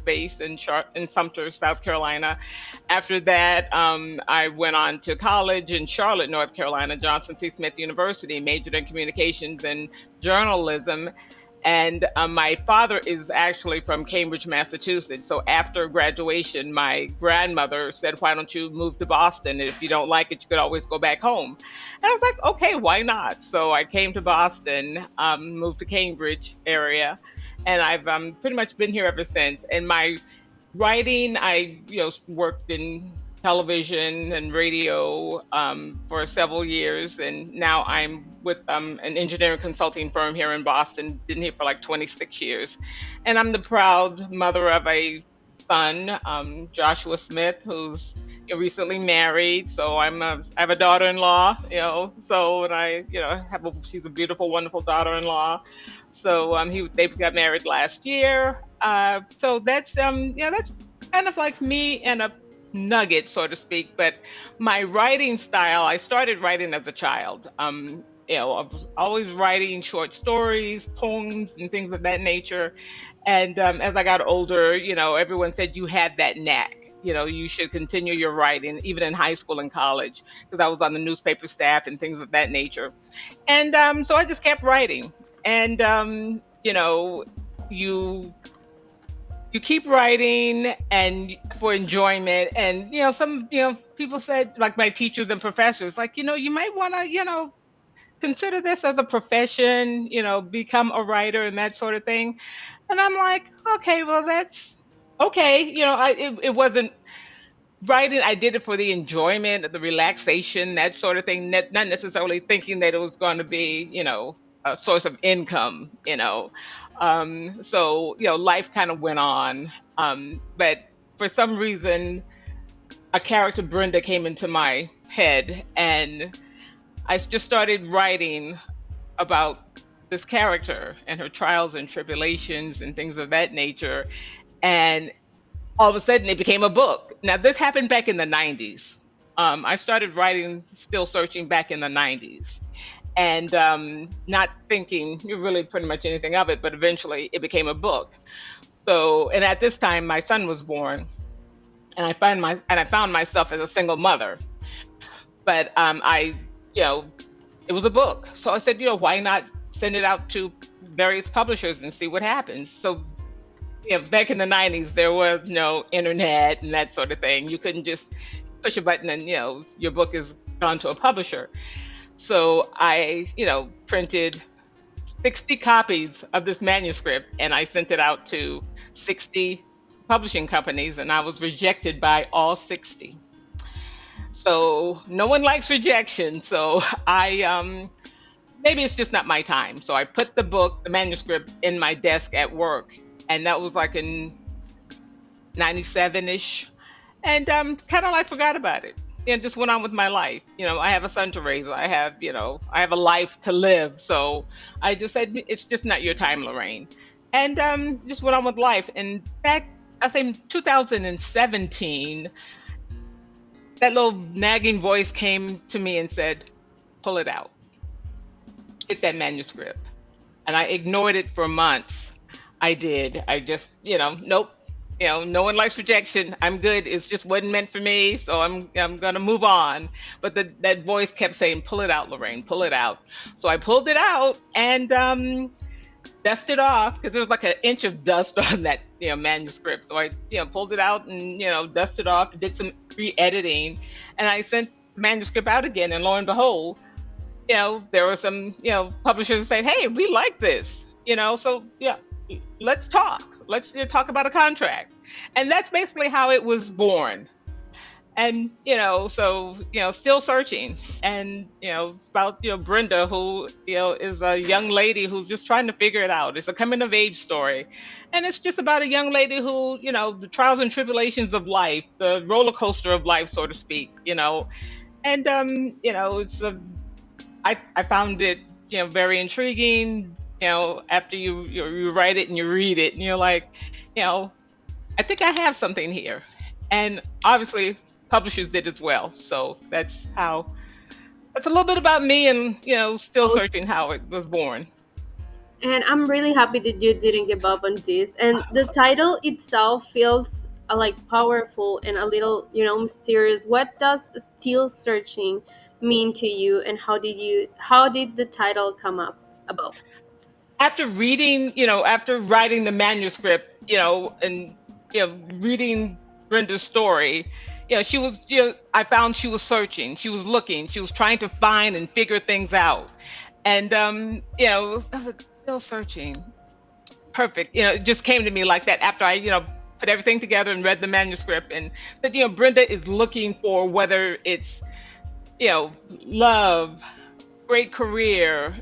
Aerospace in Sumter, South Carolina. After that, I went on to college in Charlotte, North Carolina, Johnson C. Smith University, majored in communications and journalism. And my father is actually from Cambridge, Massachusetts. So after graduation, my grandmother said, "Why don't you move to Boston? And if you don't like it, you could always go back home." And I was like, "Okay, why not?" So I came to Boston, moved to Cambridge area, and I've pretty much been here ever since. And my writing, I worked in television and radio for several years, and now I'm with an engineering consulting firm here in Boston. Been here for like 26 years, and I'm the proud mother of a son, Joshua Smith, who's recently married. So I have a daughter-in-law, So and I she's a beautiful, wonderful daughter-in-law. So they got married last year. So that's that's kind of like me and a nugget, so to speak. But my writing style, I started writing as a child. I was always writing short stories, poems, and things of that nature. And as I got older, everyone said you had that knack. You should continue your writing, even in high school and college, because I was on the newspaper staff and things of that nature. And so I just kept writing. And you keep writing and for enjoyment. And some people said, like my teachers and professors, like you might want to consider this as a profession, become a writer and that sort of thing. And I'm like, okay, well that's okay. It wasn't writing. I did it for the enjoyment, the relaxation, that sort of thing. Not necessarily thinking that it was going to be a source of income. So life kind of went on. But for some reason, a character, Brenda, came into my head, and I just started writing about this character and her trials and tribulations and things of that nature. And all of a sudden, it became a book. Now, this happened back in the 90s. I started writing Still Searching back in the 90s. And not thinking really pretty much anything of it, but eventually it became a book. So, and at this time, my son was born, and I found myself as a single mother. But it was a book. So I said, why not send it out to various publishers and see what happens? So back in the 90s, there was no internet and that sort of thing. You couldn't just push a button and your book is gone to a publisher. So I printed 60 copies of this manuscript, and I sent it out to 60 publishing companies, and I was rejected by all 60. So no one likes rejection. So I maybe it's just not my time. So I put the manuscript, in my desk at work, and that was like in 97-ish, and kind of like forgot about it and just went on with my life. I have a son to raise. I have a life to live. So I just said, it's just not your time, Lorraine, and just went on with life. And back, I think 2017, that little nagging voice came to me and said, "Pull it out, get that manuscript." And I ignored it for months. I did. I just, nope. No one likes rejection. I'm good. It's just wasn't meant for me. So I'm gonna move on. But that voice kept saying, "Pull it out, Lorraine. Pull it out." So I pulled it out and dusted off, because there was like an inch of dust on that manuscript. So I pulled it out and dusted off. Did some re-editing, and I sent the manuscript out again. And lo and behold, there were some publishers who said, "Hey, we like this. So yeah, let's talk. Let's talk about a contract." And that's basically how it was born. And so still searching. And about Brenda, who is a young lady who's just trying to figure it out. It's a coming of age story, and it's just about a young lady who the trials and tribulations of life, the roller coaster of life, so to speak. And it's I found it very intriguing. After you write it and you read it, and you're like, I think I have something here. And obviously publishers did as well. So that's a little bit about me, and still searching how it was born. And I'm really happy that you didn't give up on this. And the title itself feels like powerful and a little, mysterious. What does still searching mean to you, and how did the title come up about? After reading, after writing the manuscript, and reading Brenda's story, she was, I found she was searching, she was looking, she was trying to find and figure things out, and I was like, still searching. Perfect. It just came to me like that after I, put everything together and read the manuscript, and that Brenda is looking for whether it's love, great career,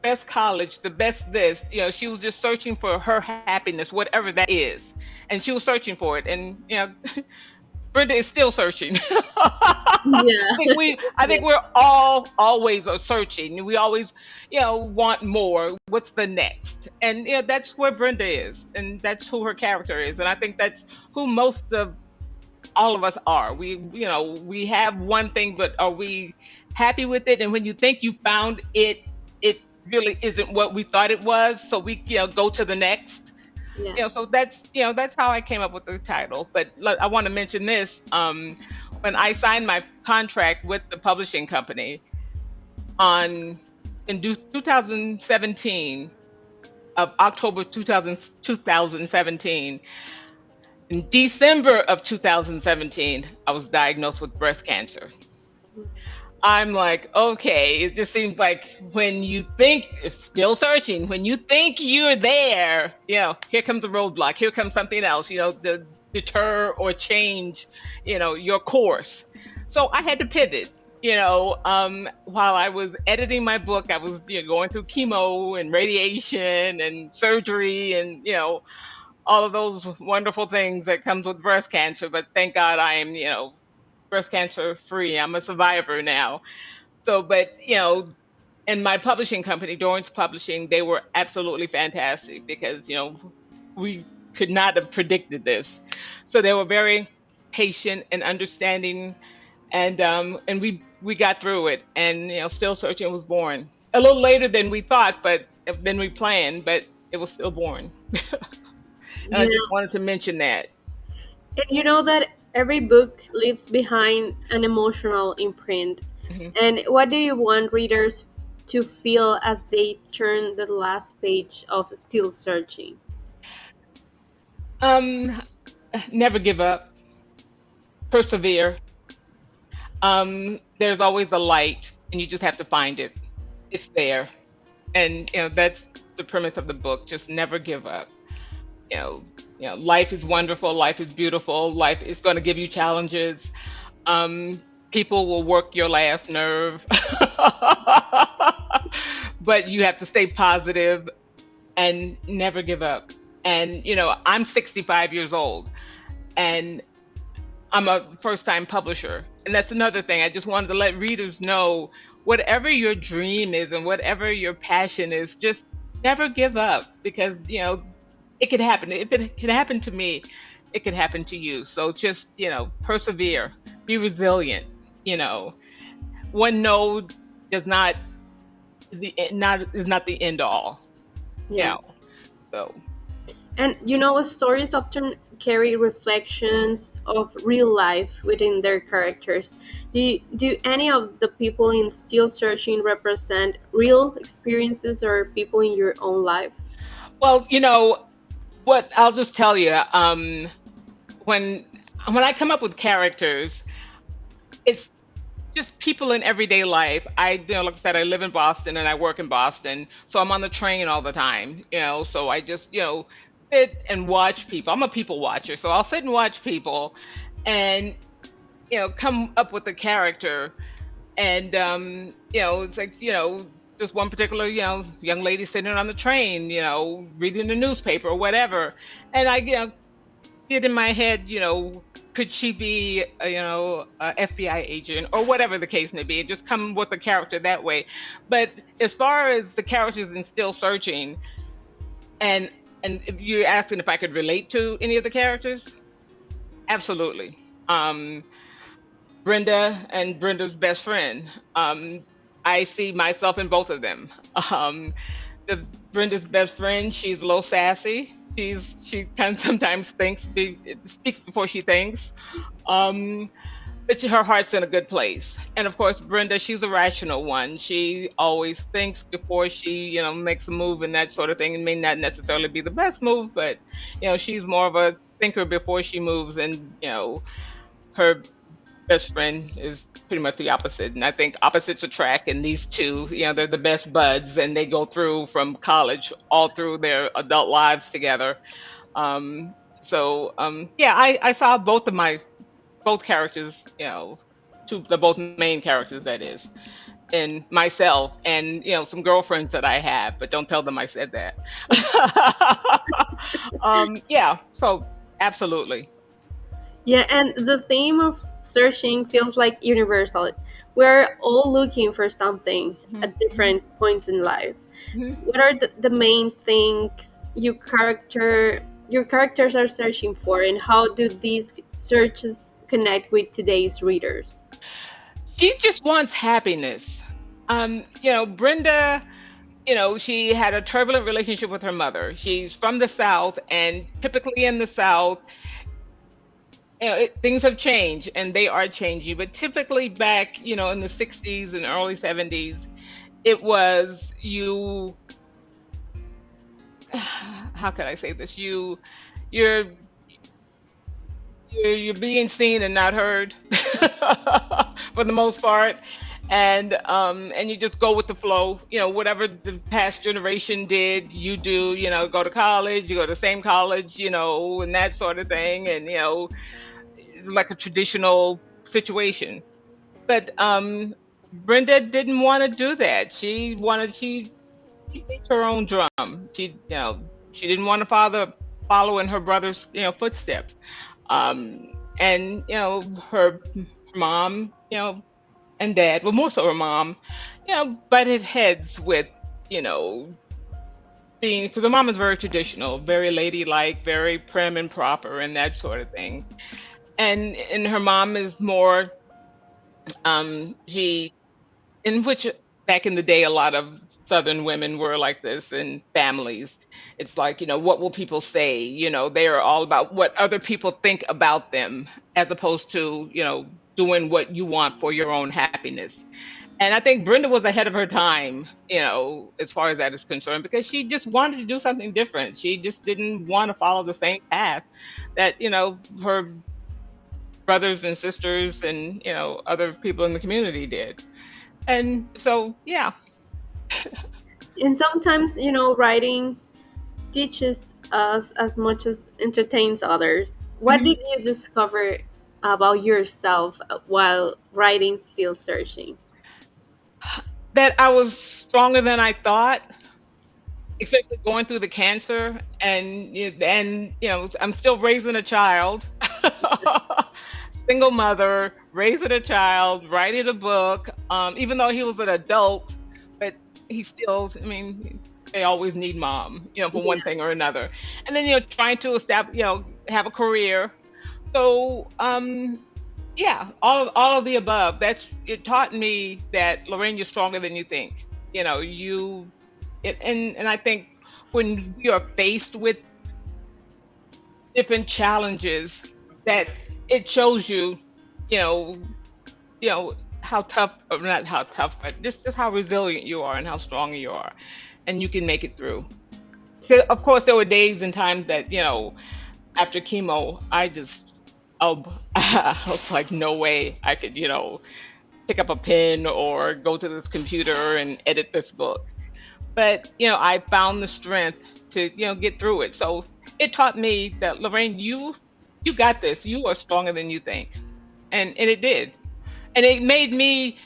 best college, the best this. She was just searching for her happiness, whatever that is. And she was searching for it. And, Brenda is still searching. Yeah. I Yeah. think we're all always are searching. We always, want more. What's the next? And that's where Brenda is, and that's who her character is. And I think that's who most of all of us are. We have one thing, but are we happy with it? And when you think you found it, it really isn't what we thought it was. So we, go to the next. Yeah. So that's how I came up with the title. But I want to mention this. When I signed my contract with the publishing company on in 2017 of October 2017. In December of 2017, I was diagnosed with breast cancer. I'm like, okay, it just seems like when you think it's still searching, when you think you're there, here comes a roadblock, here comes something else, to deter or change, your course. So I had to pivot. While I was editing my book, I was going through chemo and radiation and surgery and all of those wonderful things that comes with breast cancer. But thank God I am breast cancer free. I'm a survivor now. So, but in my publishing company, Dorrance Publishing, they were absolutely fantastic because we could not have predicted this. So they were very patient and understanding, and we got through it, and Still Searching was born a little later than we thought, but than we planned, but it was still born. And I just Yeah. wanted to mention that. And you know that every book leaves behind an emotional imprint. Mhm. And what do you want readers to feel as they turn the last page of Still Searching? Um, Never give up, persevere. There's always a light, and you just have to find it. It's there, and that's the premise of the book. Just never give up. Life is wonderful. Life is beautiful. Life is going to give you challenges. Um, People will work your last nerve, but you have to stay positive and never give up. And I'm 65 years old, and I'm a first time publisher. And that's another thing. I just wanted to let readers know whatever your dream is and whatever your passion is, just never give up because, it could happen. If it can happen to me, it could happen to you. So just, persevere, be resilient. You know, One no does not not is not the end all. Yeah. Yeah. So And stories often carry reflections of real life within their characters. Do any of the people in Still Searching represent real experiences or people in your own life? well, what I'll just tell you, when I come up with characters, it's just people in everyday life. Like I said, I live in Boston and I work in Boston, so I'm on the train all the time. So I just sit and watch people. I'm a people watcher, so I'll sit and watch people, and come up with a character. And it's like just one particular young lady sitting on the train, reading the newspaper or whatever, and I get in my head, could she be, a FBI agent or whatever the case may be, and just come with a character that way. But as far as the characters in Still Searching, and if you're asking if I could relate to any of the characters, absolutely. Brenda and Brenda's best friend. I see myself in both of them. Um, Brenda's best friend. She's a little sassy. She kind of sometimes speaks before she thinks. Um, but her heart's in a good place. And of course, Brenda, she's a rational one. She always thinks before she, makes a move and that sort of thing. It may not necessarily be the best move, but she's more of a thinker before she moves. And her best friend is pretty much the opposite. And I think opposites attract. And these two, they're the best buds, and they go through from college all through their adult lives together. Yeah, I saw both characters, the both main characters, that is, in myself and some girlfriends that I have, but don't tell them I said that. Yeah, so absolutely. Yeah, and the theme of searching feels like universal. We're all looking for something Hmm. at different points in life. Hmm. What are the main things your characters are searching for, and how do these searches connect with today's readers? She just wants happiness. Brenda, she had a turbulent relationship with her mother. She's from the South, and typically in the South, things have changed and they are changing. But typically back, in the 60s and early 70s, it was how can I say this? You're you're being seen and not heard for the most part. And you just go with the flow, whatever the past generation did, you do, go to college, you go to the same college, and that sort of thing. And it's like a traditional situation. But Brenda didn't want to do that. She beat her own drum. She didn't want to follow in her brother's footsteps. And her mom, and dad, well, more so her mom, butted heads with, you know being, because her mom is very traditional, very ladylike, very prim and proper, and that sort of thing. And her mom is more, she in which back in the day a lot of southern women were like this in families. It's like, what will people say? They are all about what other people think about them, as opposed to doing what you want for your own happiness. And I think Brenda was ahead of her time, as far as that is concerned, because she just wanted to do something different. She just didn't want to follow the same path that her brothers and sisters and other people in the community did. And so, yeah. And sometimes, writing teaches us as much as entertains others. What Mhm. did you discover about yourself while writing Still Searching? That I was stronger than I thought, especially going through the cancer, and I'm still raising a child. Single mother, raising a child, writing a book, even though he was an adult, but he still, I mean, they always need mom, for one Yeah. thing or another. And then, trying to establish, have a career. So, yeah, all of the above. It taught me that, Lorraine, you're stronger than you think. And I think when we are faced with different challenges, that it shows you, you know, how tough, or not how tough, but just how resilient you are and how strong you are, and you can make it through. So, of course, there were days and times that, after chemo, oh, I was like, no way I could, pick up a pen or go to this computer and edit this book. But, I found the strength to, get through it. So it taught me that, Lorraine, you got this. You are stronger than you think. And it did. And it made me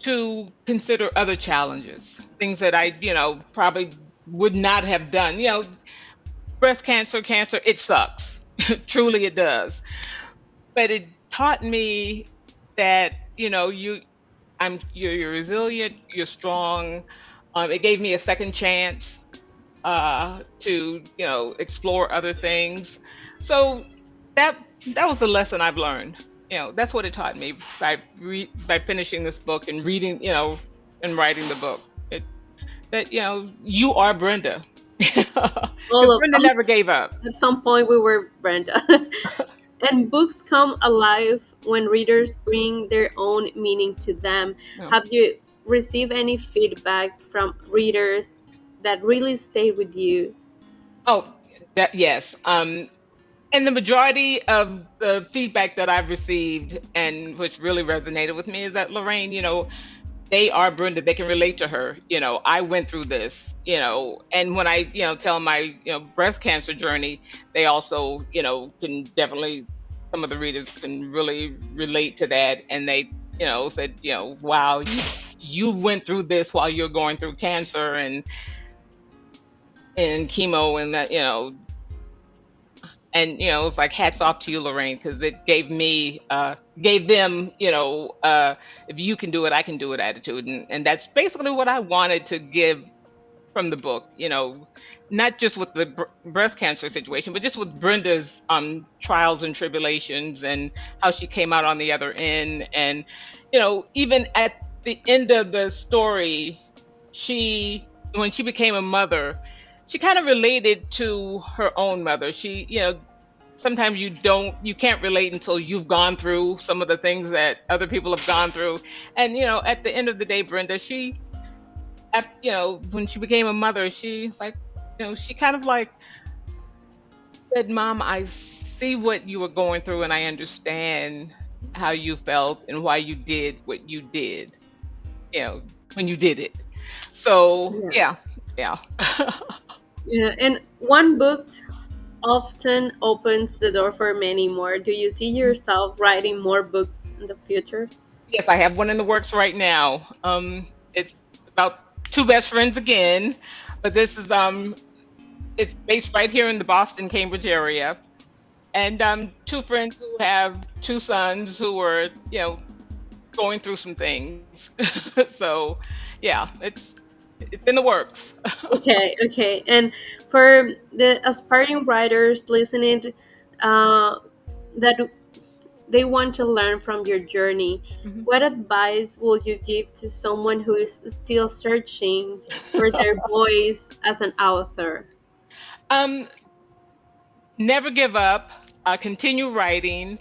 to consider other challenges, things that I, probably would not have done. Breast cancer, it sucks. Truly it does. But it taught me that, you're resilient, you're strong. It gave me a second chance to explore other things. So that that was the lesson I've learned. That's what it taught me by finishing this book and reading, and writing the book. that you are Brenda, All because of Brenda never gave up. at some point we were Brenda. And books come alive when readers bring their own meaning to them. No. Have you received any feedback from readers that really stayed with you? Oh, that yes. And the majority of the feedback that I've received, and which really resonated with me, is that Lorraine, they are Brenda. They can relate to her. I went through this. And when I, tell my, breast cancer journey, they also, can definitely, some of the readers can really relate to that. And they, said, wow, you went through this while you're going through cancer and chemo and that, and it's like hats off to you, Lorraine, because it gave them, if you can do it, I can do it attitude, and that's basically what I wanted to give from the book. Not just with the breast cancer situation, but just with Brenda's trials and tribulations and how she came out on the other end, and even at the end of the story, she when she became a mother, she kind of related to her own mother. She, sometimes you can't relate until you've gone through some of the things that other people have gone through. And at the end of the day, Brenda, when she became a mother, she's like, she kind of like said, Mom, I see what you were going through and I understand how you felt and why you did what you did, when you did it. So Yeah. yeah. Yeah. Yeah, and one book often opens the door for many more. Do you see yourself writing more books in the future? Yes, I have one in the works right now. It's about two best friends again, but this is it's based right here in the Boston, Cambridge area, and two friends who have two sons who were, going through some things. So, yeah, it's in the works. Okay, okay. And for the aspiring writers listening, uh, that they want to learn from your journey, Mhm. what advice will you give to someone who is still searching for their voice as an author? um, Never give up. Continue writing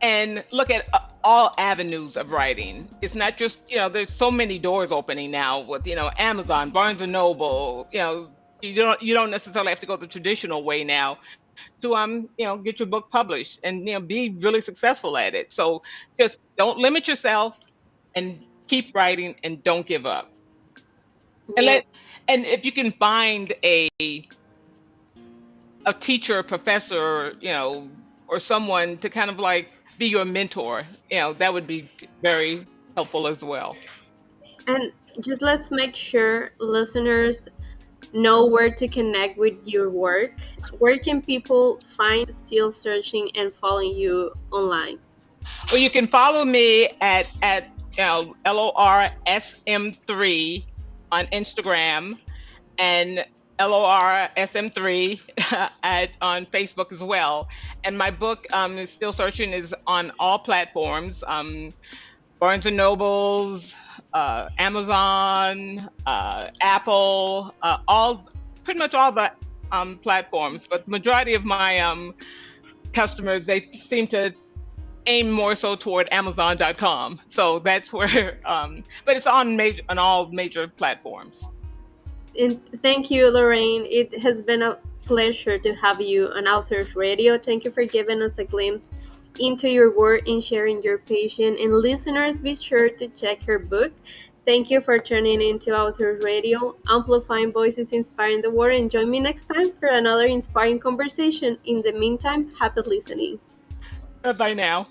and look at all avenues of writing. It's not just, there's so many doors opening now with, Amazon, Barnes and Noble. You don't necessarily have to go the traditional way now to get your book published and be really successful at it. So just don't limit yourself and keep writing and don't give up. And Yeah. and if you can find a teacher, a professor, or someone to kind of like be your mentor, that would be very helpful as well. And just let's make sure listeners know where to connect with your work. Where can people find Still Searching and following you online? Well, you can follow me at LORSM3 on Instagram and LORSM3 at on Facebook as well. And my book is Still Searching is on all platforms. Barnes and Nobles, Amazon, Apple, all pretty much all the platforms. But the majority of my customers, they seem to aim more so toward Amazon.com. So that's where, but it's on all major platforms. And thank you, Lorraine. It has been a pleasure to have you on Authors Radio. Thank you for giving us a glimpse into your work and sharing your passion. And listeners, be sure to check her book. Thank you for tuning into Authors Radio, amplifying voices inspiring the world. And join me next time for another inspiring conversation. In the meantime, happy listening. Bye now.